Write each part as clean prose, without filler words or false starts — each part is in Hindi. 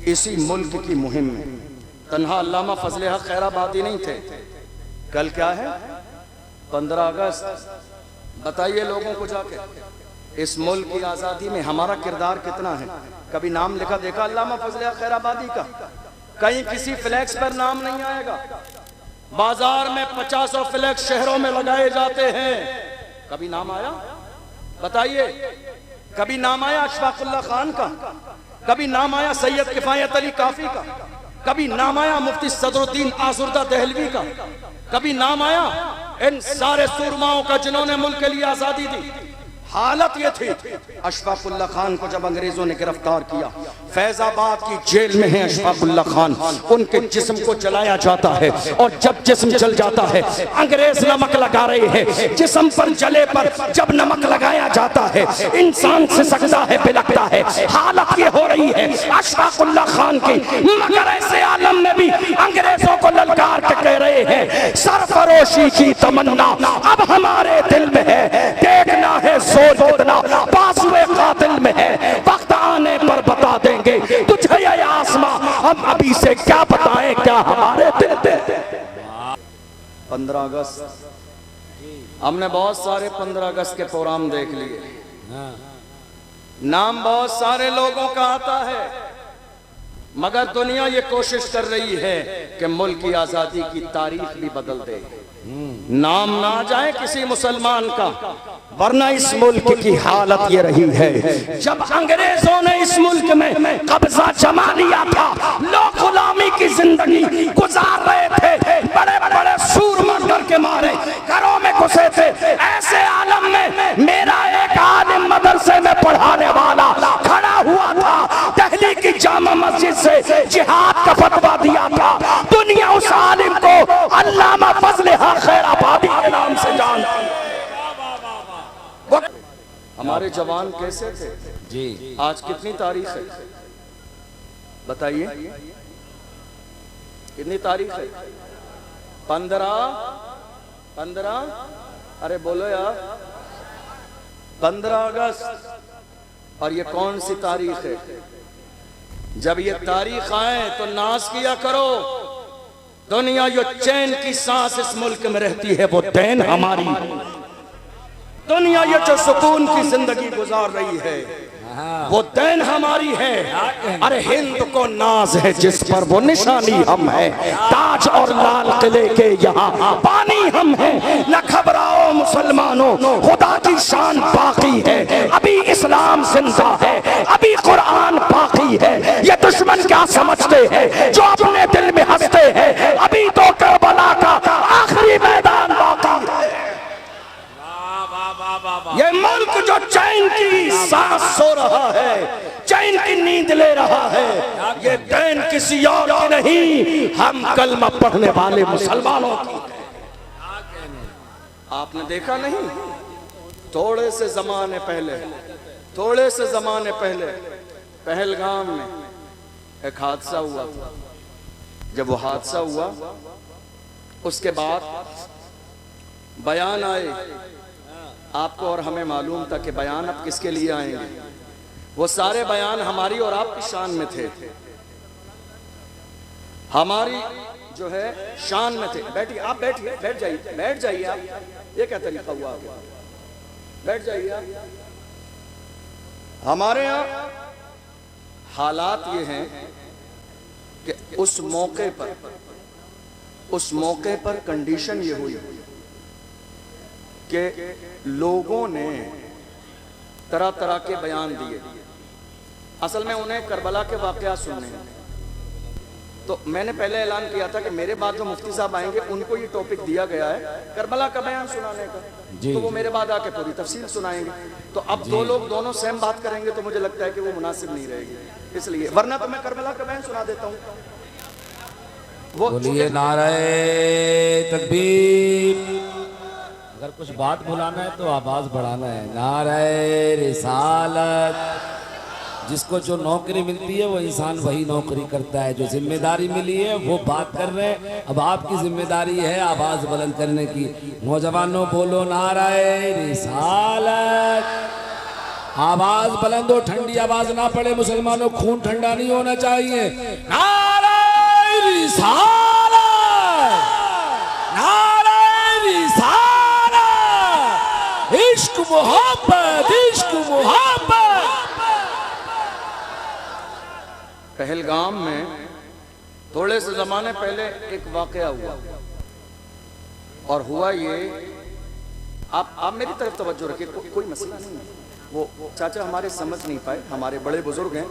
इसी मुल्क की मुहिम में तन्हा अल्लामा फजल हक खैराबादी नहीं थे। कल क्या है? 15 अगस्त। बताइए लोगों को जाके इस मुल्क की आज़ादी में हमारा किरदार कितना है? कभी नाम लिखा देखा अल्लामा फजल हक खैराबादी का? कहीं किसी फ्लैक्स पर नाम नहीं आएगा। बाजार में 50 फ्लैक्स शहरों में लगाए जाते हैं, कभी नाम आया? बताइए, कभी नाम आया अशफाकुल्लाह खान का? कभी नाम आया सैयद किफायत अली काफी का? कभी नाम आया मुफ्ती सदरुद्दीन आसुर्दा दहलवी का? कभी नाम आया इन सारे सूरमाओं का जिन्होंने मुल्क के लिए आजादी दी? हालत ये थी, अशफाकुल्लाह खान को जब अंग्रेजों ने गिरफ्तार किया, फैजाबाद की जेल में है अशफाकुल्लाह खान, उनके जिस्म को जलाया जाता है और जब जिस्म जल जाता है अंग्रेज नमक लगा रहे हैं। जिस्म पर जले पर जब नमक लगाया जाता है इंसान सिसकता है, बिलकता है। हालत ये हो रही है अशफाकुल्लाह खान की, मगर ऐसे आलम में भी अंग्रेजों को ललकार के कह रहे हैं सरफरोशी की तमन्ना अब हमारे दिल में है, देखना है कितना बाजुए कातिल में है, वक्त आने पर बता देंगे तुझे ये आसमां, हम अभी से क्या बताएं क्या हमारे दिल में। 15 अगस्त हमने बहुत सारे 15 अगस्त के प्रोग्राम देख लिए, नाम बहुत सारे लोगों का आता है, मगर दुनिया ये कोशिश कर रही है कि मुल्क की आजादी की तारीख भी बदल दे, नाम ना जाए किसी मुसलमान का, वरना इस मुल्क की हालत ये रही है। जब अंग्रेजों ने इस मुल्क में कब्जा जमा लिया था, लोग गुलामी की जिंदगी गुजार रहे थे, बड़े बड़े सूरमा डर के मारे घरों में घुसे थे। ऐसे आलम में मेरा एक आलिम मदरसे में पढ़ाने वाला खड़ा हुआ था, दिल्ली की जामा मस्जिद से जिहाद का फतवा दिया था। दुनिया उस आलिम को अल्लामा फजल हक खैराबादी के नाम से जानती है। हमारे जवान कैसे थे जी, आज कितनी तारीख है बताइए, कितनी तारीख है? 15 अरे बोलो यार, 15 अगस्त। और ये कौन सी तारीख है? जब ये तारीख आए तो नाज किया करो। दुनिया जो चैन की सांस इस मुल्क में रहती है वो देन हमारी, दुनिया ये जो सुकून की जिंदगी गुजार रही है वो देन हमारी है। अरे हिंद को नाज है जिस पर वो निशानी हम है, ताज और लाल किले के यहाँ पानी हम हैं। न घबराओ मुसलमानों, खुदा की शान बाकी है, अभी इस्लाम जिंदा है, अभी कुरान बाकी है। ये दुश्मन क्या समझते हैं जो अपने दिल में हंसते हैं, अभी तो करबला का आखिरी मैदान बाकी है। ये मुल्क जो चैन की सांस सो रहा है, चैन की नींद ले रहा है, ये देन किसी और की नहीं, हम कलमा पढ़ने वाले मुसलमानों की। आपने देखा नहीं, थोड़े से जमाने पहले पहलगाम में एक हादसा हुआ था। जब वो हादसा हुआ उसके बाद बयान आए, आपको और हमें मालूम था कि बयान अब किसके लिए आएंगे। वो सारे बयान हमारी और आपकी शान में थे, हमारी जो है शान में थे। बैठिए आप, बैठिए, बैठ जाइए आप। ये क्या तरीका हुआ आपका? बैठ जाइए आप। हमारे यहाँ हालात ये हैं कि उस मौके पर कंडीशन ये हुई कि लोगों ने तरह तरह के बयान दिए। असल में उन्हें करबला के वाक़या सुनने हैं, तो मैंने पहले ऐलान किया था कि मेरे बाद जो मुफ्ती साहब आएंगे उनको ये टॉपिक दिया गया है करबला का बयान सुनाने का, तो वो मेरे बाद आके पूरी तफसील सुनाएंगे। तो अब दो लोग दोनों सेम बात करेंगे तो मुझे लगता है कि वो मुनासिब नहीं रहेगी, इसलिए, वरना तो मैं करबला का बयान सुना देता हूँ। वो बोलिए नारे तकबीर। अगर कुछ बात भुलाना है तो आवाज बढ़ाना है। नारे रिसालत। जिसको जो नौकरी मिलती है वो इंसान वही नौकरी करता है, जो जिम्मेदारी मिली है वो बात कर रहे हैं। अब आपकी जिम्मेदारी है आवाज बुलंद करने की। नौजवानों बोलो नारे रिसालत। आवाज बुलंद हो, ठंडी आवाज ना पड़े। मुसलमानों, खून ठंडा नहीं होना चाहिए। नारे रिसालत, नारे रिसालत, इश्क मोहब्बत, इश्क मोहब्बत। पहलगाम में थोड़े से जमाने पहले एक वाकया हुआ, और हुआ ये, आप मेरी तरफ तवज्जो रखिए, कोई मसला नहीं है। वो चाचा हमारे समझ नहीं पाए, हमारे बड़े बुजुर्ग हैं।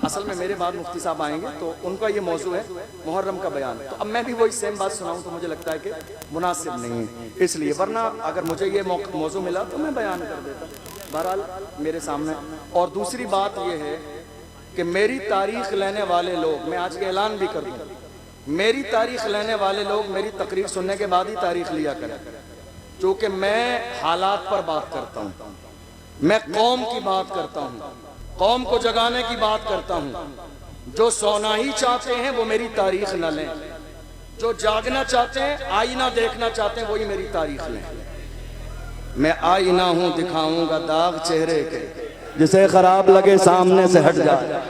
असल में मेरे बाद मुफ्ती साहब आएंगे तो उनका ये मौजू है मुहर्रम का बयान, तो अब मैं भी वही सेम बात सुनाऊं तो मुझे लगता है कि मुनासिब नहीं है, इसलिए। वरना अगर मुझे ये मौजू मिला तो मैं बयान कर देता, बहरहाल मेरे सामने। और दूसरी बात ये है कि मेरी तारीख लेने वाले लोग, मैं आज के ऐलान भी कर दूं, मेरी तारीख लेने वाले लोग मेरी तकरीर सुनने के बाद ही तारीख लिया करें, क्योंकि मैं हालात पर बात करता हूं, मैं कौम की बात करता हूं, कौम को जगाने की बात करता हूं। जो सोना ही चाहते हैं वो मेरी तारीख न लें, जो जागना चाहते हैं, आईना देखना चाहते हैं, वही मेरी तारीख लें। मैं आईना हूं, दिखाऊंगा दाग चेहरे के, जिसे खराब लगे सामने से हट जाए।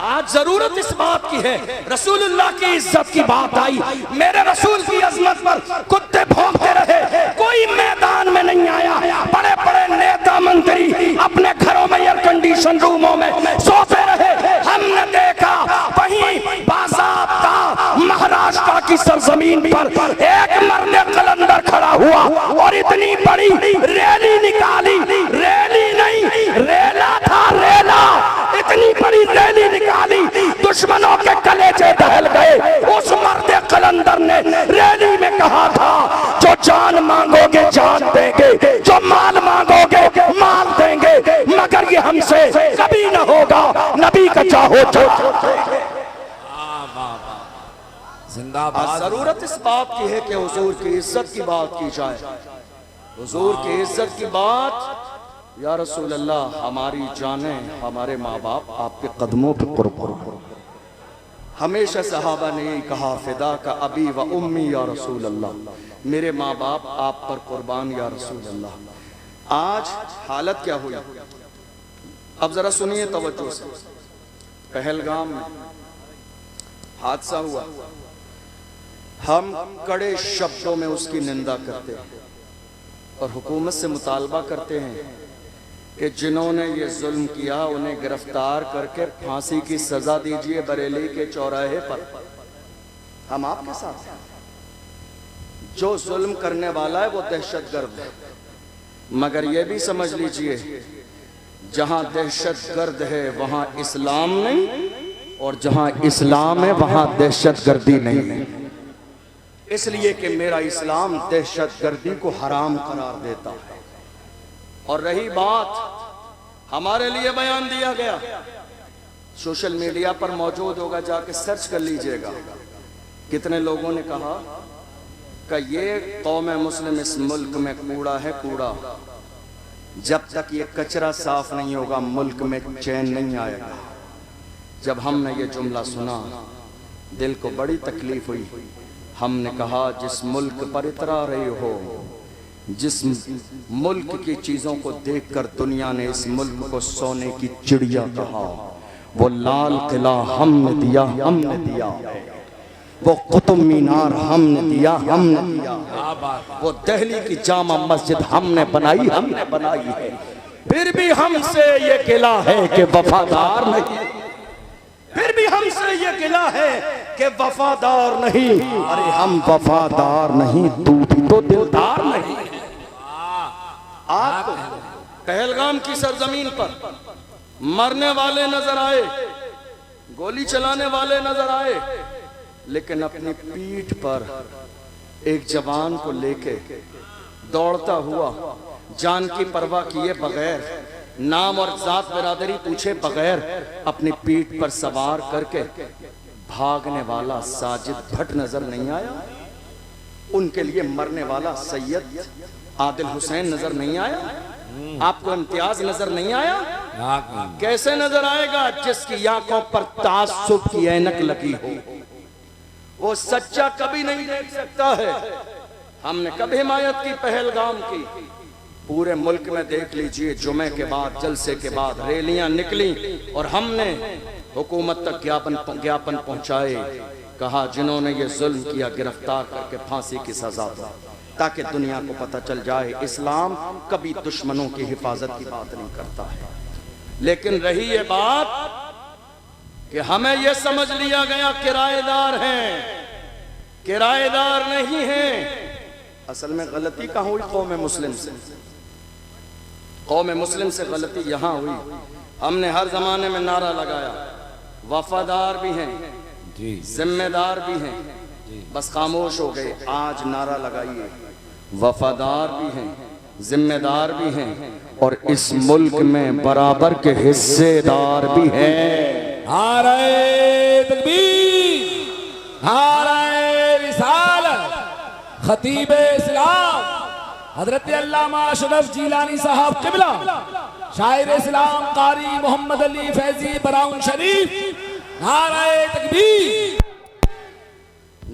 आज जरूरत इस बात की है, रसूलुल्लाह की इज्जत की बात आई, मेरे रसूल की अजमत पर कुत्ते भौंकते रहे, कोई मैदान में नहीं आया। बड़े बड़े नेता मंत्री अपने घरों में एयर कंडीशन रूमों में सोते रहे। हमने देखा वहीं बाज़ाब्ता महाराष्ट्र की सरजमीन पर एक मर्द कलंदर खड़ा हुआ और इतनी बड़ी रैली निकाली, रैली नहीं रेला था, रेला, इतनी बड़ी रैली निकाली, दुश्मनों के कलेजे दहल गए। उस मर्द कलंदर ने रैली में कहा था, जो जान मांगोगे जान देंगे, जो माल मांगोगे माल देंगे, मगर ये हमसे कभी न होगा, नबी का चाहो तो। जिंदाबाद। जरूरत इस बात की है कि हुजूर की इज्जत की बात की जाए, हुजूर की इज्जत की बात। या रसूल अल्लाह, हमारी जानें, हमारे माँ बाप आपके कदमों पर कुर्बान। हमेशा सहाबा ने यही कहा, फिदा का अबी व उम्मी या रसूल अल्लाह, मेरे माँ बाप आप पर कुर्बान या रसूल अल्लाह। आज हालत क्या हुई, अब जरा सुनिए तवज्जो से। पहलगाम में हादसा हुआ, हम कड़े शब्दों में उसकी निंदा करते हैं और हुकूमत से मुतालबा करते हैं कि जिन्होंने ये जुल्म किया उन्हें गिरफ्तार करके फांसी की सजा दीजिए बरेली के चौराहे पर। हम आपके साथ हैं। जो जुल्म करने वाला है वो दहशतगर्द है, मगर ये भी समझ लीजिए, जहां दहशतगर्द है वहां इस्लाम नहीं, और जहां इस्लाम है वहां दहशतगर्दी नहीं है। इसलिए कि मेरा इस्लाम दहशतगर्दी को हराम करार देता है। और रही बात, हमारे लिए बयान दिया गया, सोशल मीडिया पर मौजूद होगा, जाके सर्च कर लीजिएगा। कितने लोगों ने कहा कि ये कौम मुस्लिम इस मुल्क में कूड़ा है, कूड़ा। जब तक ये कचरा साफ नहीं होगा मुल्क में चैन नहीं आएगा। जब हमने ये जुमला सुना दिल को बड़ी तकलीफ हुई। हमने कहा, जिस मुल्क पर इतरा रहे हो, जिस मुल्क की चीजों को देखकर दुनिया ने इस मुल्क को सोने की चिड़िया कहा, वो लाल किला हमने दिया, हमने दिया। वो कुतुब मीनार हमने दिया, हमने दिया। वो दिल्ली की जामा मस्जिद हमने बनाई, हमने बनाई है। फिर भी हमसे ये किला है कि वफादार नहीं, फिर भी हमसे ये गिला है कि वफादार नहीं। अरे हम वफादार नहीं, तू भी तो दिलदार नहीं। आपको पहलगाम की सरजमीन पर मरने वाले नजर आए, गोली चलाने वाले नजर आए, लेकिन अपनी पीठ पर एक जवान को लेके दौड़ता हुआ, जान की परवाह किए बगैर, नाम और जात बिरादरी पूछे बगैर, अपनी पीठ पर सवार करके भागने वाला साजिद भट्ट नजर नहीं आया? उनके लिए मरने वाला सैयद आदिल हुसैन नजर नहीं आया? आपको इम्तियाज नजर नहीं आया? कैसे नजर आएगा जिसकी आंखों पर तासुब की ऐनक लगी हो? वो सच्चा कभी नहीं देख सकता है। हमने कब हिमायत की पहलगाम की? पूरे मुल्क में देख लीजिए, जुमे के बाद, जलसे के बाद रैलियां निकली और हमने हुकूमत तक ज्ञापन पहुंचाए। कहा जिन्होंने ये जुल्म किया गिरफ्तार करके फांसी की सजा दो, ताकि दुनिया को पता चल जाए इस्लाम कभी दुश्मनों की हिफाजत की बात नहीं करता है। लेकिन रही ये बात कि हमें यह समझ लिया गया किराएदार हैं, किराएदार नहीं हैं। असल में गलती कहाँ हुई? कौम मुस्लिम से। कौम मुस्लिम से गलती यहाँ हुई। हमने हर जमाने में नारा लगाया, वफादार भी हैं, जिम्मेदार भी हैं, बस खामोश हो गए। आज नारा लगाइए, वफादार भी हैं, जिम्मेदार भी हैं और इस मुल्क में बराबर के हिस्सेदार भी हैं। नारे तकबीर, नारे रिसालत। खतीब इस्लाम हजरत अल्लामा अशरफ जिलानी साहब क़िबला, शायर इस्लाम कारी मोहम्मद अली फैजी बराउन शरीफ, नारे तकबीर।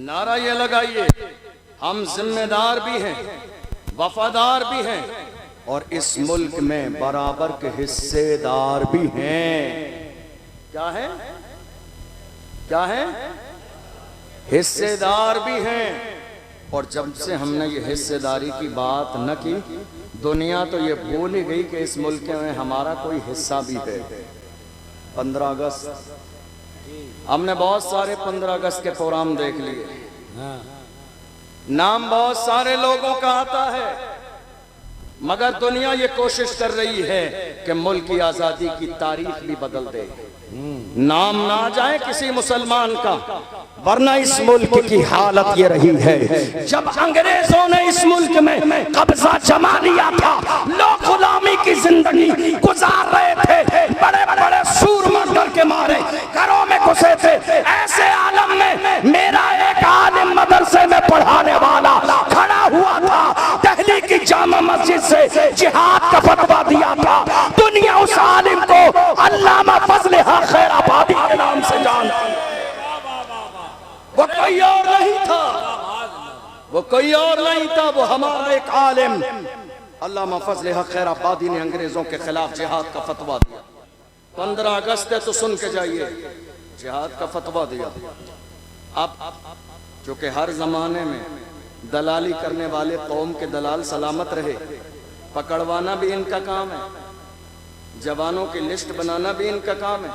नारा ये लगाइए, हम जिम्मेदार भी हैं, वफादार भी हैं और इस मुल्क में बराबर के हिस्सेदार भी हैं। क्या है? क्या है? हिस्सेदार भी हैं। और जब से हमने ये हिस्सेदारी की बात न की, दुनिया तो ये भूल ही गई कि इस मुल्क में हमारा कोई हिस्सा भी है। 15 अगस्त, हमने बहुत सारे 15 अगस्त के प्रोग्राम देख लिए, नाम बहुत सारे लोगों का आता है, मगर दुनिया ये कोशिश कर रही है कि मुल्क की आजादी की तारीख भी बदल दे, नाम ना जाए किसी मुसलमान का। वरना इस मुल्क की हालत ये रही है, जब अंग्रेजों ने इस मुल्क में कब्जा जमा लिया था, लोग गुलामी की जिंदगी गुजार रहे थे, बड़े बड़े सूरमा डर के मारे घरों में घुसे थे। ऐसे आलम में मेरा एक आलिम मदरसे में पढ़ाने वाला खड़ा हुआ था, दिल्ली की जामा मस्जिद से जिहाद का फतवा दिया था। दुनिया उस आलिम को अल्लामा फजले हक खैराबादी के नाम से जानती। वो कोई और नहीं था, वो कोई और नहीं था, वो हमारा एक आलिम अल्लामा फजले हक खैराबादी ने अंग्रेजों के खिलाफ जिहाद का फतवा दिया। 15 अगस्त है तो सुन के जाइए, जिहाद का फतवा दिया। अब चूंकि हर जमाने में दलाली करने वाले कौम के दलाल सलामत रहे, पकड़वाना भी इनका काम है, जवानों की लिस्ट बनाना भी इनका काम है,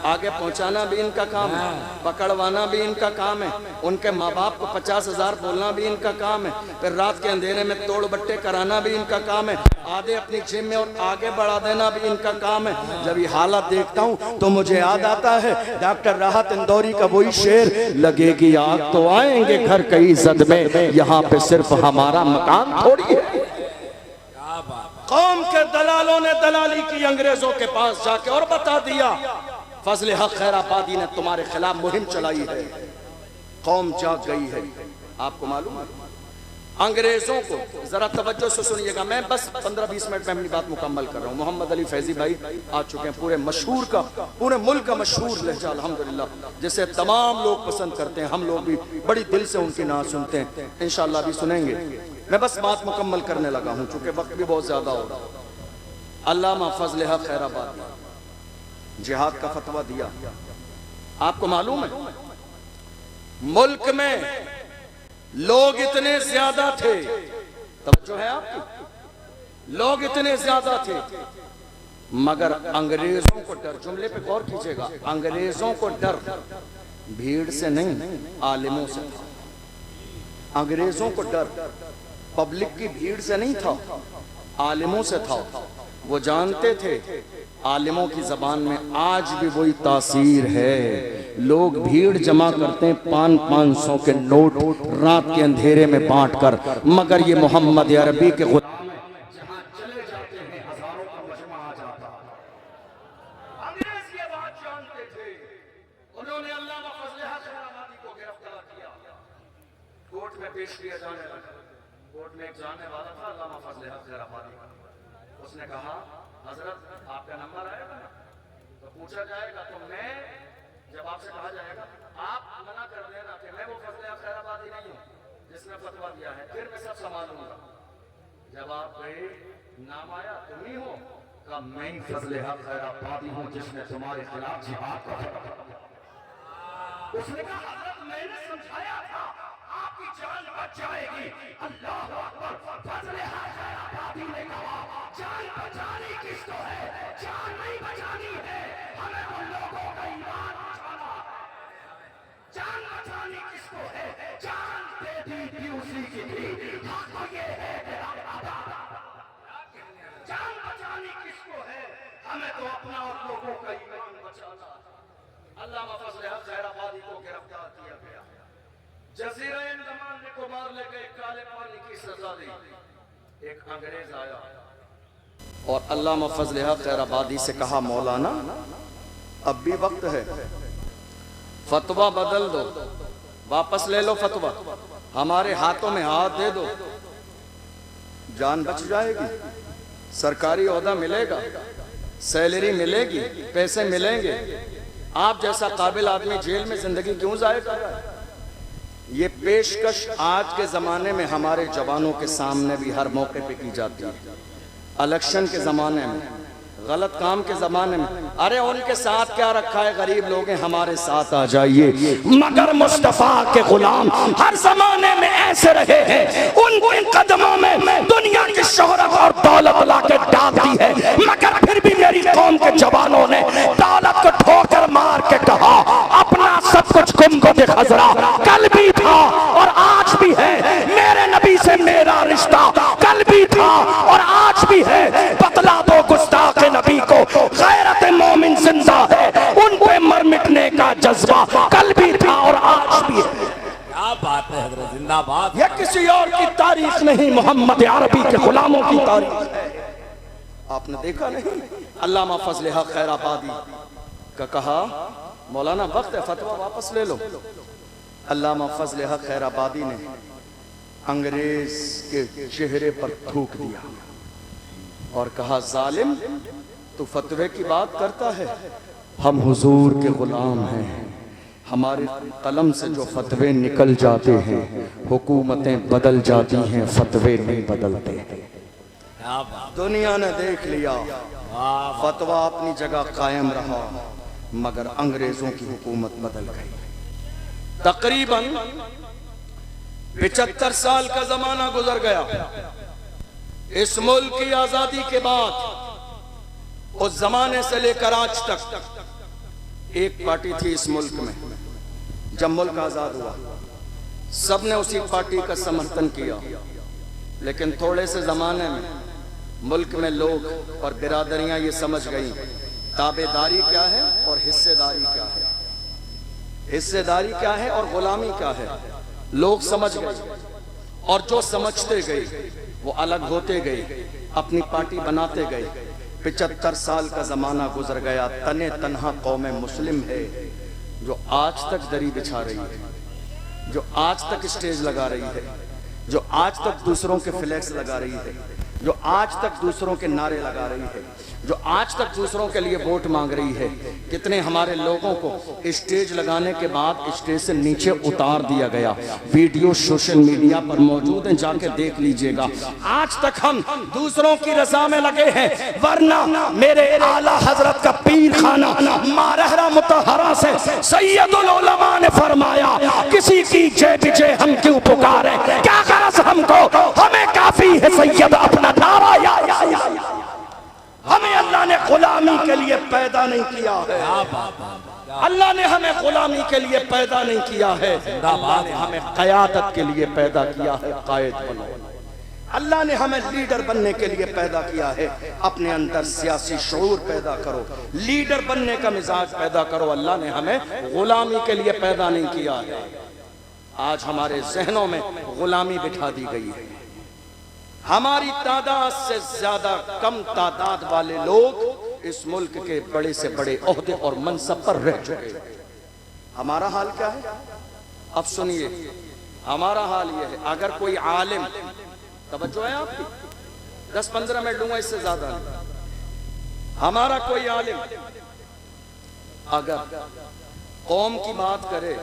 आगे पहुंचाना भी इनका काम है, पकड़वाना भी इनका काम है, उनके माँ बाप को 50,000 बोलना भी इनका काम है, फिर रात के अंधेरे में तोड़ बट्टे कराना भी इनका काम है, आधे अपनी जेब में और आगे बढ़ा देना भी इनका काम है। जब ये हालत देखता हूँ तो मुझे याद आता है डॉक्टर राहत इंदौरी का वही शेर, लगेगी आग तो आएंगे घर कई जद में, यहाँ पे सिर्फ हमारा मकान थोड़ी है। कौम के दलालों ने दलाली की अंग्रेजों के पास जाके और बता दिया, फजले हक खैराबादी ने तुम्हारे खिलाफ मुहिम चलाई है। कौम जाग गई है। आपको मालूम है अंग्रेजों को, जरा तवज्जो से सुनिएगा, मैं बस 15-20 मिनट में अपनी बात मुकम्मल कर रहा हूँ। मोहम्मद अली फैजी भाई आ चुके हैं, पूरे मशहूर का, पूरे मुल्क का मशहूर लहजा अल्हम्दुलिल्लाह, जिसे तमाम लोग पसंद करते हैं, हम लोग भी बड़ी दिल से उनकी नात सुनते हैं, इंशाअल्लाह भी सुनेंगे। मैं बस बात मुकम्मल करने लगा हूँ चूंकि वक्त भी बहुत ज्यादा हो रहा है। अल्लामा फजले हक खैराबादी जिहाद का फतवा दिया। आपको मालूम है मुल्क में लोग इतने ज्यादा थे, तवज्जो है आपकी, लोग इतने ज्यादा थे मगर अंग्रेजों को डर, जुमले पे गौर कीजिएगा, अंग्रेजों को डर भीड़ से नहीं आलिमों से था। अंग्रेजों को डर पब्लिक की भीड़ से नहीं था, आलिमों से था। वो जानते थे आलिमों की जबान में आज भी वही तासीर है। लोग भीड़ जमा करते हैं 500-500 के नोट रात के अंधेरे में बांट कर, मगर ये मोहम्मद अरबी के गुलाम जहां चले जाते हैं हजारों का मजमा आ जाता। अंग्रेज ये बात जानते थे, उन्होंने अल्लामा फजले हक खैराबादी को गिरफ्तार किया, कोर्ट में पेश किया जाने लगा। कोर्ट में एक जानने वाला था अल्लामा फजले हक खैराबादी, उसने कहा हजरत आपका नंबर आएगा ना, तो पूछा जाएगा, तो मैं जब आपसे कहा जाएगा आप मना कर देना कि मैं वो फजले हक खैराबादी नहीं हूँ जिसने फतवा दिया है, फिर मैं सब संभालूंगा। जब आप गए नाम आया तुम ही हो का मैं ही फजले हक खैराबादी हूं जिसने तुम्हारे खिलाफ जिहाद को उसने कहा हजरत मैंने समझाया था आपकी जान बच जाएगी। अल्लाह अकबर। फजले हक खैराबादी ने कहा जान बचानी किसको है, जान नहीं बचानी है, हमें उन लोगों का ईमान बचाना है। जान बचानी किसको है, जान दे दी थी उसी की थी, हक ये है मेरा वादा। जान बचानी किसको है, हमें तो अपना और लोगों का ईमान बचाना है। अल्लामा फजले हक खैराबादी को गिरफ्तार किया गया, जजीरा अंडमान निकोबार ले गए, काले पानी की सजा दी। एक अंग्रेज आया और अल्लामा फजले हक खैराबादी से कहा मौलाना अब भी वक्त है, फतवा बदल दो, वापस ले लो फतवा, हमारे हाथों में हाथ दे दो, जान बच जाएगी, सरकारी ओहदा मिलेगा, सैलरी मिलेगी, पैसे मिलेंगे। आप जैसा काबिल आदमी जेल में जिंदगी क्यों जाए कर रहा है? ये पेशकश आज के जमाने में हमारे जवानों के सामने भी हर मौके पे की जाती है। इलेक्शन के जमाने में, गलत काम के जमाने में, अरे उनके साथ क्या रखा है, गरीब लोग हैं, हमारे साथ आ जाइए। मगर मुस्तफा के गुलाम हर जमाने में ऐसे रहे हैं, उनके कदमों में दुनिया की शोहरत और दौलत ला के डाल दी है, मगर फिर भी मेरी कौम के जवानों ने दौलत को ठोकर मार के कहा अपना सब कुछ गुम्बद खजरा कल भी था और आज भी है, मेरे नबी से मेरा रिश्ता कल भी था और आज भी है। बतला दो गुस्ताख नबी को गैरत मोमिन जिंदा है, उन पे मर मिटने का जज्बा कल भी था और आज भी है। क्या बात है हजरत, जिंदाबाद। यह किसी और की तारीख नहीं, मोहम्मद अरबी के गुलामों की तारीख है। आपने देखा नहीं, अल्लामा फजले हक खैराबादी का कहा मौलाना वक्त है, फतवा वापस ले लो। अल्लामा फजले हक खैराबादी ने अंग्रेज के चेहरे पर थूक दिया और कहा जालिम तू फतवे की बात करता है, हम हुजूर के गुलाम हैं, हमारे कलम से जो फतवे निकल जाते हैं हुकूमतें बदल जाती हैं, फतवे नहीं बदलते। दुनिया ने देख लिया, फतवा अपनी जगह कायम रहा, मगर अंग्रेजों की हुकूमत बदल गई। तकरीबन 75 साल का जमाना गुजर गया। इस मुल्क की आजादी के बाद उस जमाने से लेकर आज तक एक पार्टी थी इस मुल्क में। जब मुल्क आजाद हुआ सबने उसी पार्टी का समर्थन किया, लेकिन थोड़े से जमाने में मुल्क में लोग और बिरादरियां ये समझ गई ताबेदारी क्या है और हिस्सेदारी क्या है, हिस्सेदारी क्या है और गुलामी क्या है। लोग समझ गए और जो समझते गए वो अलग होते गए, अपनी पार्टी बनाते गए। 75 साल का जमाना गुजर गया, तने तन्हा कौम मुस्लिम है जो आज तक दरी बिछा रही है, जो आज तक स्टेज लगा रही है, जो आज तक दूसरों के फ्लैक्स लगा रही है, जो आज तक दूसरों के नारे लगा रही है, जो आज तक दूसरों के लिए वोट मांग रही है। कितने हमारे लोगों को स्टेज लगाने के बाद स्टेज से नीचे उतार दिया गया, वीडियो सोशल मीडिया पर मौजूद है, जाके देख लीजिएगा। आज तक हम दूसरों की रजा में लगे हैं, वरना मेरे आला हजरत का पीर खाना मारहरा मुतहरा से सैयदुल उलमा ने फरमाया किसी की जय विजय हम क्यों पुकारे, क्या गरज हमको, हमें काफी है सैयद अपना नारा या। हमें अल्लाह ने गुलामी के लिए पैदा नहीं किया है, अल्लाह ने हमें गुलामी के लिए पैदा नहीं किया है, अल्लाह ने हमें क़यादत के लिए पैदा किया है। कायद बनो, अल्लाह ने हमें लीडर बनने के लिए पैदा किया है। अपने अंदर सियासी शऊर पैदा करो, लीडर बनने का मिजाज पैदा करो। अल्लाह ने हमें गुलामी के लिए पैदा नहीं किया है। आज हमारे जहनों में गुलामी बिठा दी गई है। हमारी तादाद से ज्यादा कम तादाद वाले लोग इस मुल्क के बड़े से बड़े ओहदे और मनसब पर रह चुके हैं। हमारा हाल क्या है? अब सुनिए, हमारा हाल यह है, अगर कोई आलिम, तवज्जो है आपकी, 10-15 मिनट लूंगा, इससे ज्यादा नहीं। हमारा कोई आलिम अगर कौम की बात करे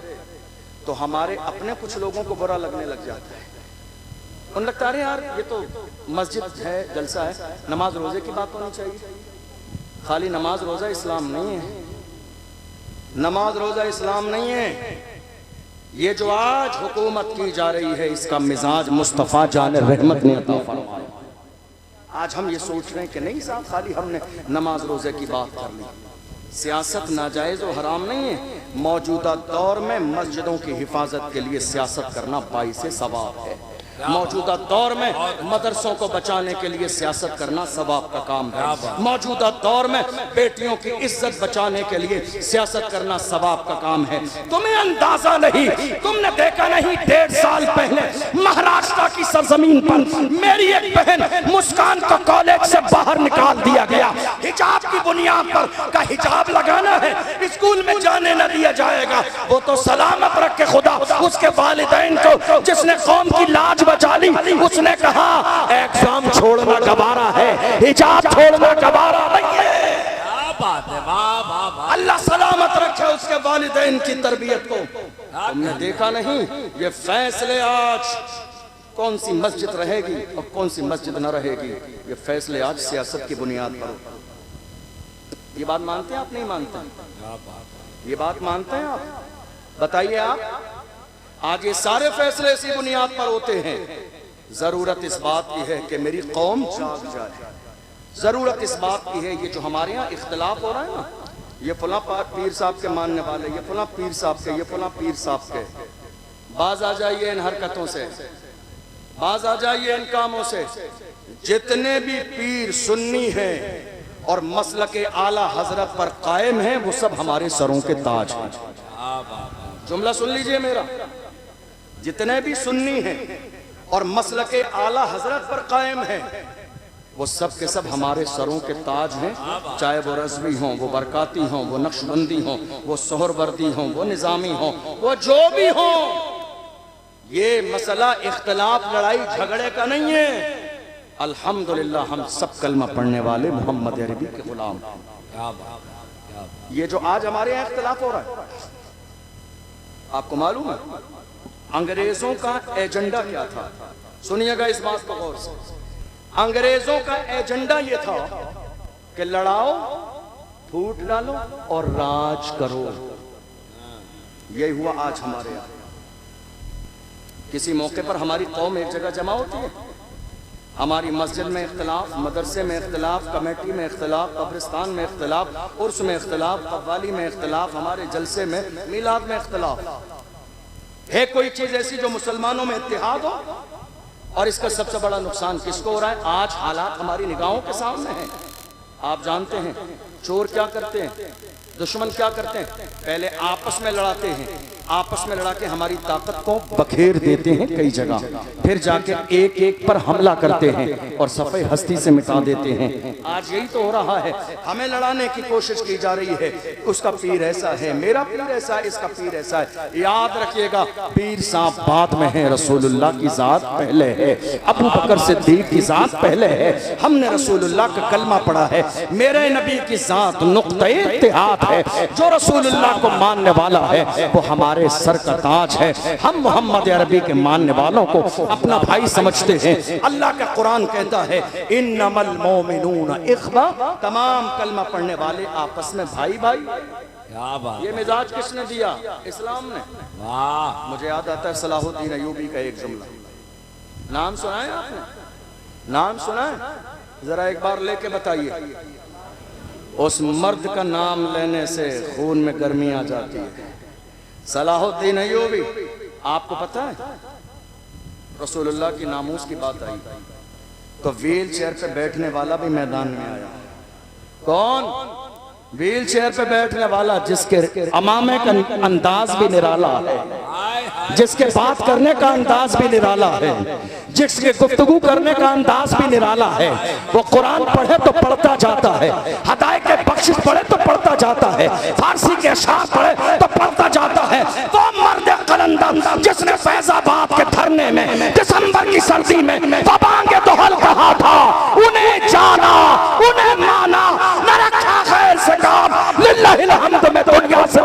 तो हमारे अपने कुछ लोगों को बुरा लगने लग जाता है। उन लगता है यार ये तो मस्जिद है, जलसा है, नमाज रोजे की बात होनी चाहिए। खाली नमाज रोजा इस्लाम नहीं है, नमाज रोजा इस्लाम नहीं है। ये जो आज हुकूमत की जा रही है इसका मिजाज मुस्तफ़ा जान रहमत ने अता फरमाया। आज हम ये सोच रहे हैं कि नहीं साहब खाली हमने नमाज रोजे की बात कर ली। सियासत नाजायज और हराम नहीं है। मौजूदा दौर में मस्जिदों की हिफाजत के लिए सियासत करना बाइसे सवाब है। मौजूदा दौर में मदरसों को बचाने के लिए सियासत करना सवाब का काम है। मौजूदा दौर में बेटियों की इज्जत बचाने के लिए सियासत करना सवाब का काम है। तुम्हें अंदाजा नहीं, तुमने देखा नहीं 1.5 साल पहले महाराष्ट्र की सरजमीन पर मेरी एक बहन मुस्कान को कॉलेज से बाहर निकाल दिया गया। हिजाब की बुनियाद पर का हिजाब लगाना है, स्कूल में जाने न दिया जाएगा। वो तो सलामत रखे खुदा उसके वालिदैन को जिसने कौम की लाज बचा ली। उसने कहा एग्जाम छोड़ना गवारा है, हिजाब छोड़ना गवारा नहीं है। क्या बात है, वाह वाह वाह। अल्लाह सलामत रखे उसके वालिदैन की तरबियत को। तुमने देखा नहीं ये फैसले आज कौन सी मस्जिद रहेगी और कौन सी मस्जिद न रहेगी, ये फैसले आज सियासत की बुनियाद पर। ये बात मानते हैं आप, नहीं मानते? ये बात मानते हैं आप? बताइए आप। आज ये सारे फैसले इसी बुनियाद पर होते हैं। जरूरत इस बात की है कि मेरी कौम जाग जाए। जरूरत इस बात की है, ये जो हमारे यहाँ इख्तिलाफ हो रहा है ना, ये फला पीर साहब के मानने वाले, ये फला पीर साहब के, ये फला पीर साहब के, बाज आ जाइए इन हरकतों से, बाज आ जाइए इन कामों से। जितने भी पीर सुन्नी हैं और मसलक आला हजरत पर कायम हैं वो सब हमारे सरों के ताज हैं। जुमला सुन लीजिए मेरा, जितने भी सुन्नी हैं और मसलक आला हजरत पर कायम हैं वो सब के सब हमारे सरों के ताज हैं। चाहे वो रज़वी हों, वो बरकाती हों, वो नक्शबंदी हों, वो सोहरवर्दी हों, वो निज़ामी हों, वो जो भी हों। ये मसला इख्तिलाफ लड़ाई झगड़े का नहीं है। अल्हम्दुलिल्लाह हम सब कलमा पढ़ने वाले मोहम्मद अरबी के गुलाम। ये जो आज हमारे यहाँ इख्तिलाफ हो रहा है, आपको मालूम है अंग्रेजों का एजेंडा क्या था? सुनिएगा इस बात को गौर से। अंग्रेजों का एजेंडा ये था कि लड़ाओ, फूट डालो और राज करो। यही हुआ आज हमारे यहाँ। किसी मौके पर हमारी कौम एक जगह जमा होती है, हमारी मस्जिद में इख्तिलाफ, मदरसे में इख्तिलाफ, कमेटी में इख्तिलाफ, कब्रिस्तान में इख्तिलाफ, उर्स में इख्तिलाफ, कव्वाली में इख्तिलाफ, हमारे जलसे में, मिलाद में इख्तिलाफ। है कोई चीज ऐसी जो मुसलमानों में इत्तेहाद हो? और इसका सबसे बड़ा नुकसान किसको हो रहा है? आज हालात हमारी निगाहों के सामने हैं। आप जानते हैं चोर क्या करते हैं, दुश्मन क्या करते हैं? पहले आपस में लड़ाते हैं, आपस में लड़ा के हमारी ताकत को बखेर देते हैं कई जगह, फिर जाके एक एक पर हमला करते हैं और सफ़े हस्ती से मिटा देते हैं। आज यही तो हो रहा है, हमें लड़ाने की कोशिश की जा रही है। उसका पीर ऐसा है, मेरा पीर ऐसा है, इसका पीर ऐसा है। याद रखिएगा पीर साहब बाद में है, रसूलुल्लाह की जात पहले है, अबू बकर सिद्दीक की जात पहले है। हमने रसूलुल्लाह का कलमा पढ़ा है, मेरे नबी की जात नुक्ते इत्तेहाद है। जो रसूलुल्लाह को मानने वाला है वो हमारे सर का ताज है। हम मोहम्मद अरबी के मानने वालों को अपना भाई समझते हैं। अल्लाह का कुरान कहता है इन्नमल मोमिनून इख्वा, तमाम कलमा पढ़ने वाले आपस में भाई भाई। क्या बात, ये मिजाज किसने दिया? इस्लाम ने। वाह, मुझे याद आता है सलाहुद्दीन अय्यूबी का एक जुमला, नाम सुना है आपने? नाम सुना है? जरा एक बार लेके बताइए। उस मर्द का नाम लेने से खून में गर्मी आ जाती है। सलाहुद्दीन अय्यूबी, आपको पता है रसूलुल्लाह की नामूस की बात आई तो व्हील चेयर पे बैठने वाला भी मैदान में आया। कौन? व्हील चेयर पे बैठने वाला जिसके अमामे का अंदाज भी निराला है, जिसके बात करने का अंदाज भी निराला है, जिसके गुफ्तगू करने का अंदाज भी निराला है। वो कुरान पढ़े तो पढ़ता जाता है, हदायत के बख्शिश पढ़े तो पढ़ता जाता है, फारसी के अशार पढ़े तो पढ़ता जाता है। वो मर्द कलंदर जिसने फैजाबाद के धरने में दिसंबर की सर्दी में तबांगे तो हल कहा था, उन्हें जाना, उन्हें माना, न रखा खैर से काम, लिल्लाहिल हम्द में दुनिया से।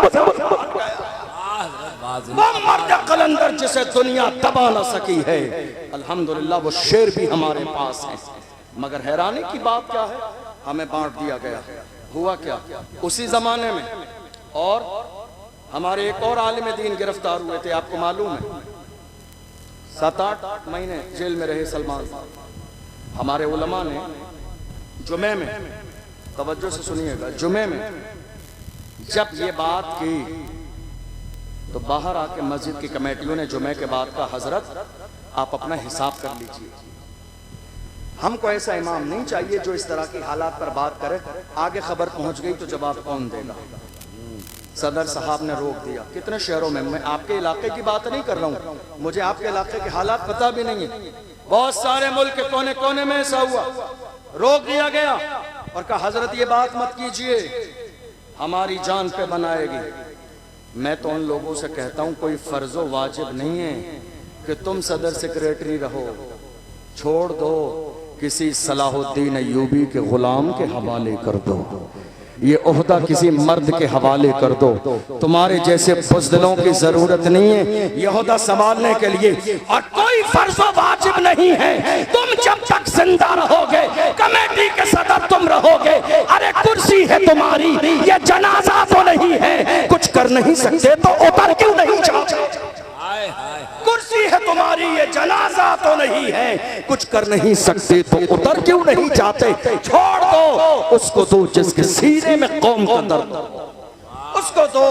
वो मर्द कलंदर जिस जिसे दुनिया दबा ना सकी है। अल्हम्दुलिल्लाह वो शेर भी हमारे पास है। मगर हैरानी की बात क्या है, हमें बांट दिया गया। हुआ क्या, उसी जमाने में और हमारे एक और आलिम दीन गिरफ्तार हुए थे। आपको मालूम है 7-8 महीने जेल में रहे सलमान। हमारे उलमा ने जुमे में, तवज्जो से सुनिएगा, जुमे में जब ये बात की तो बाहर आके मस्जिद की कमेटियों ने जुमे के बाद का, हजरत आप अपना हिसाब कर लीजिए, हमको ऐसा इमाम नहीं चाहिए जो इस तरह की हालात पर बात करे। आगे खबर पहुंच गई तो जवाब कौन देगा। सदर साहब ने रोक दिया। कितने शहरों में, मैं आपके इलाके की बात नहीं कर रहा हूँ, मुझे आपके इलाके के हालात पता भी नहीं है, बहुत सारे मुल्क के कोने कोने में ऐसा हुआ। रोक दिया गया और कहा हजरत ये बात मत कीजिए, हमारी जान पे बनाएगी। मैं तो उन लोगों से कहता हूँ कोई फर्जो वाजिब नहीं है कि तुम सदर सेक्रेटरी रहो, छोड़ दो किसी सलाहुद्दीन अय्यूबी के गुलाम के हवाले कर दो, ये ओहदा किसी मर्द के हवाले कर दो। तुम्हारे जैसे बुज़दिलों की जरूरत नहीं है ये ओहदा संभालने के लिए, और कोई फर्ज वाजिब नहीं है। तुम जब तक जिंदा रहोगे कमेटी के सदर तुम रहोगे। अरे कुर्सी है तुम्हारी, ये जनाजा तो नहीं है, कुछ कर नहीं सकते तो उतर क्यों नहीं जाते। कुर्सी है तुम्हारी, ये जनाजा तो नहीं है, कुछ कर नहीं सकते तो उतर क्यों नहीं जाते। छोड़ दो उसको, दो जिसके सीने में कौम का दर्द, उसको दो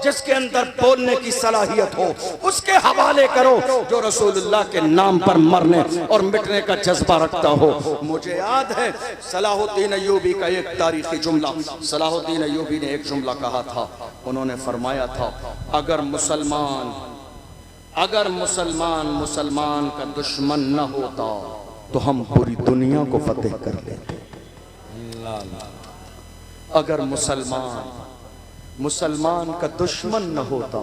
जिसके अंदर बोलने की सलाहियत हो, उसके हवाले करो जो रसूलुल्लाह के नाम पर मरने और मिटने का जज्बा रखता हो। मुझे याद है सलाहुद्दीन अय्यूबी का एक तारीखी जुमला। सलाहुद्दीन अय्यूबी ने एक जुमला कहा था, उन्होंने फरमाया था अगर मुसलमान का दुश्मन न होता तो हम पूरी दुनिया को फतेह कर लेते। अगर मुसलमान का दुश्मन न होता,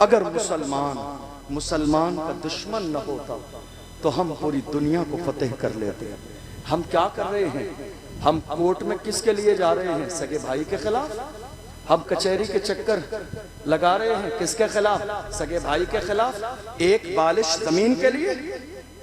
अगर मुसलमान का दुश्मन न होता तो हम पूरी दुनिया को फतेह कर लेते। हम क्या कर रहे हैं, हम कोर्ट में किसके लिए जा रहे हैं, सगे भाई के खिलाफ। हम कचहरी के चक्कर लगा रहे हैं किसके खिलाफ, सगे भाई के खिलाफ। एक बालिश जमीन के लिए,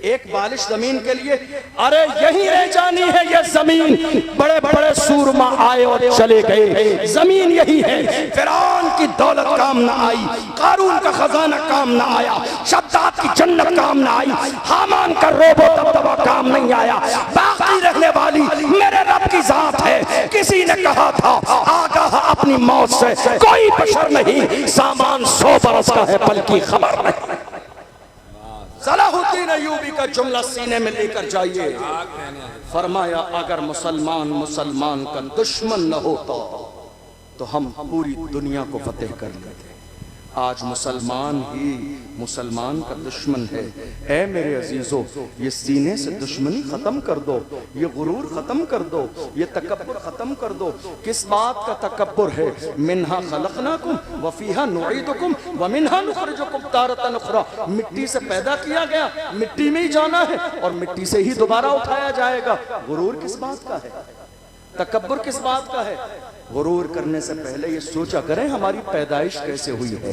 एक बालिश जमीन के लिए। अरे यही रह जानी है ये जमीन, बड़े बड़े सूरमा आए और चले गए, जमीन यही है। फिरौन की दौलत काम न आई, कारून का खजाना काम न आया, शद्दाद की जन्नत काम न आई, हामान का रोबो दबदबा काम नहीं आया। बाकी रहने वाली मेरे रब की जात है। किसी ने कहा था आगाह अपनी मौत से कोई बशर नहीं, सामान 100 बरस का है बल्कि खबर नहीं। सलाहुद्दीन अय्यूबी का जुमला सीने में लेकर जाइए। फरमाया अगर मुसलमान का दुश्मन न होता तो हम पूरी दुनिया को फतेह कर लेते। आज मुसलमान ही मुसलमान का दुश्मन है। ऐ मेरे अजीजों, ये सीने से दुश्मनी खत्म कर दो, ये गुरूर खत्म कर दो, ये तकब्बुर खत्म कर दो। किस बात का तकब्बुर है, मिन्हा खलकनाकुम व फीहा नुईदुकुम व मिन्हा नुखरिजुकुम तारतन उखरा। मिट्टी से पैदा किया गया, मिट्टी में ही जाना है और मिट्टी से ही दोबारा उठाया जाएगा। गुरूर किस बात का है, तकब्बुर किस बात का है। गुरूर करने से पहले ये सोचा करें हमारी पैदाइश कैसे हुई है।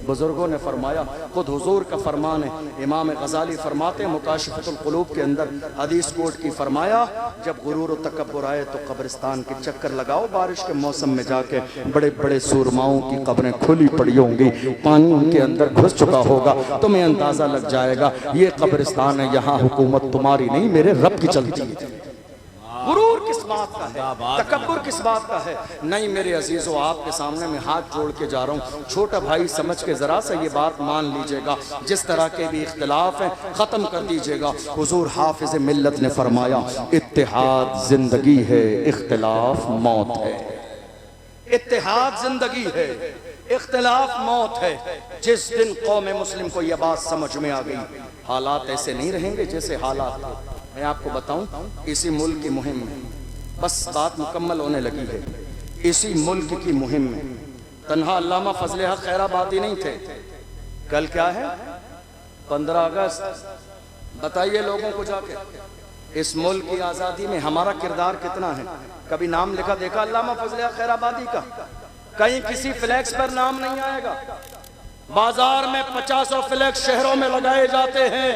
बुजुर्गों ने फरमाया, खुद हुजूर का फरमान है। इमाम गजाली फरमाते हैं मुकाशिफतुल कुलूब के अंदर हदीस कोट की, फरमाया जब गुरूर और तकब्बुर आए तो कब्रिस्तान के चक्कर लगाओ, बारिश के मौसम में जाके बड़े बड़े सूरमाओं की कब्रें खुली पड़ी होंगी, पानी उनके अंदर घुस चुका होगा, तुम्हें अंदाजा लग जाएगा ये कब्रिस्तान है, यहाँ हुकूमत तुम्हारी नहीं मेरे रब की चलती है। गुरूर किस बात का है, तकब्बुर किस बात का है। नहीं मेरे अजीजों, आपके सामने मैं हाथ जोड़ के जा रहा हूँ, छोटा भाई समझ के जरा सा ये बात मान लीजिएगा। जिस तरह के भी इख्तिलाफ हैं खत्म कर दीजिएगा। हुजूर हाफिज मिल्लत ने फरमाया, इत्तेहाद जिंदगी है, इख्तिलाफ मौत है। इत्तेहाद जिंदगी है, इख्तिलाफ मौत है। जिस दिन कौम मुस्लिम को यह बात समझ में आ गई, हालात ऐसे नहीं रहेंगे जैसे हालात थे। मैं आपको बताऊं, इसी मुल्क की मुहिम में, बस बात मुकम्मल होने लगी है, इसी मुल्क की मुहिम में तन्हा अल्लामा फजले हक खैराबादी नहीं थे। कल क्या है, 15 अगस्त। बताइए लोगों को जाके, इस मुल्क की आज़ादी में हमारा किरदार कितना है। कभी नाम लिखा देखा अल्लामा फजले हक खैराबादी का? कहीं किसी फ्लैक्स पर नाम नहीं आएगा। बाजार में 50 फ्लैक्स शहरों में लगाए जाते हैं।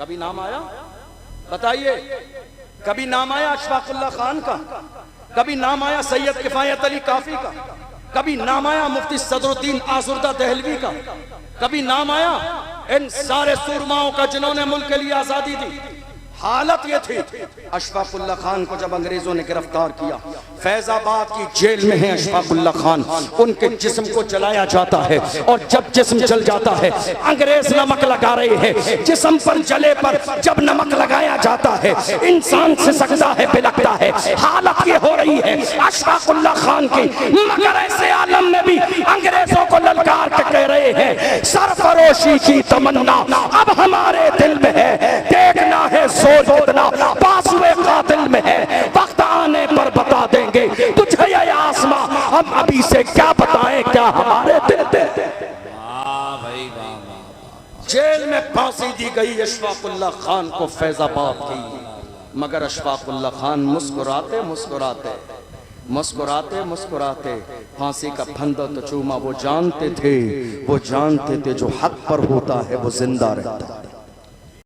कभी नाम आया? बताइए, कभी नाम आया अशफाकुल्लाह खान का? कभी नाम आया सैयद किफायत अली काफी का? कभी नाम आया मुफ्ती सदरुद्दीन आसुर्दा दहलवी का? कभी नाम आया इन सारे सूरमाओं का जिन्होंने मुल्क के लिए आजादी दी? हालत ये थी, अशफाकुल्लाह खान को जब अंग्रेजों ने गिरफ्तार किया, फैजाबाद की जेल में है अशफाकुल्लाह खान, उनके जिस्म को जलाया जाता है और जब जिस्म जल जाता है अंग्रेज नमक लगा रहे हैं, जिस्म पर जले पर जब नमक लगाया जाता है इंसान से सकता है, बिलकता है। हालत ये हो रही है अशफाकुल्लाह खान की, मगर ऐसे आलम में भी अंग्रेजों को ललकार के कह रहे हैं सरफरोशी की तमन्ना अब हमारे दिल में है, देखना है कितना बासुए कातिल में है, वक्त आने पर बता देंगे तुझे ये आसमां, हम अभी से क्या बताएं क्या हमारे दिल में। जेल में फांसी दी गई अशफाकुल्लाह खान को फैजाबाद की, मगर अशफाकुल्लाह खान मुस्कुराते मुस्कुराते मुस्कुराते मुस्कुराते फांसी का फंदा तो चूमा। वो जानते थे जो हक पर होता है वो जिंदा रहता है।